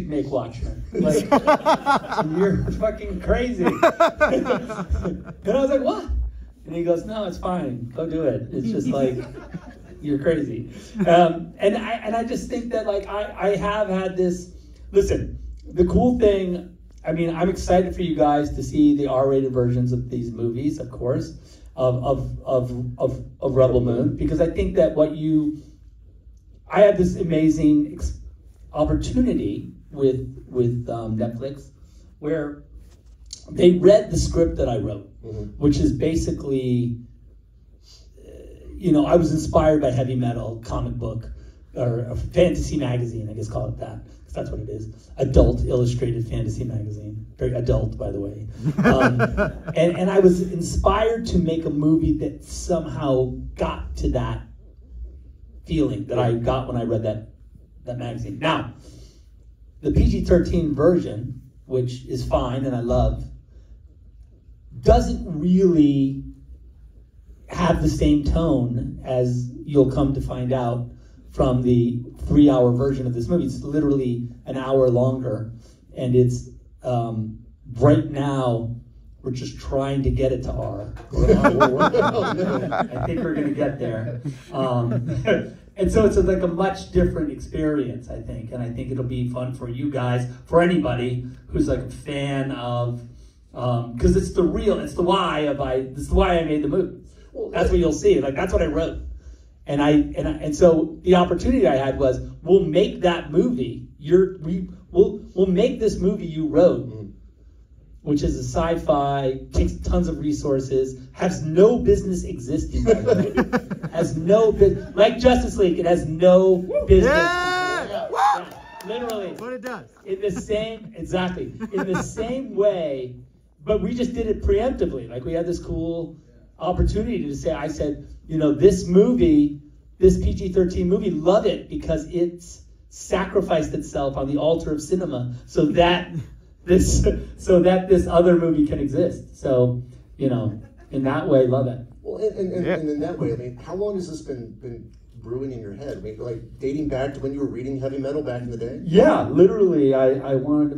make Watchmen. Like, you're fucking crazy. And I was like, what? And he goes, no, it's fine. Go do it. It's just like, you're crazy. And I just think that, like, I have had this, listen, the cool thing, I mean, I'm excited for you guys to see the R-rated versions of these movies, of course, of Rebel Moon, because I think that I had this amazing opportunity with Netflix, where they read the script that I wrote, which is basically, I was inspired by heavy metal comic book, or a fantasy magazine, I guess call it that, because that's what it is. Adult illustrated fantasy magazine. Very adult, by the way. And I was inspired to make a movie that somehow got to that feeling that I got when I read that magazine. Now, the PG-13 version, which is fine and I love, doesn't really have the same tone as you'll come to find out from the 3-hour version of this movie. It's literally an hour longer, and it's right now we're just trying to get it to R. I think we're going to get there. And so it's like a much different experience, I think. And I think it'll be fun for you guys, for anybody who's like a fan of, because it's the why I made the movie. That's what you'll see. Like, that's what I wrote. And so the opportunity I had was, we'll make that movie. We'll make this movie you wrote, which is a sci-fi, takes tons of resources, has no business existing, by the way. Has no business, like Justice League, it has no business. Yeah. Literally. That's what it does. In the same way, but we just did it preemptively. Like, we had this cool opportunity to say, I said, this movie, this PG-13 movie, love it because it's sacrificed itself on the altar of cinema so that this other movie can exist. So, in that way, love it. Well, and in that way, I mean, how long has this been brewing in your head? I mean, like, dating back to when you were reading heavy metal back in the day? Yeah, literally, I wanted to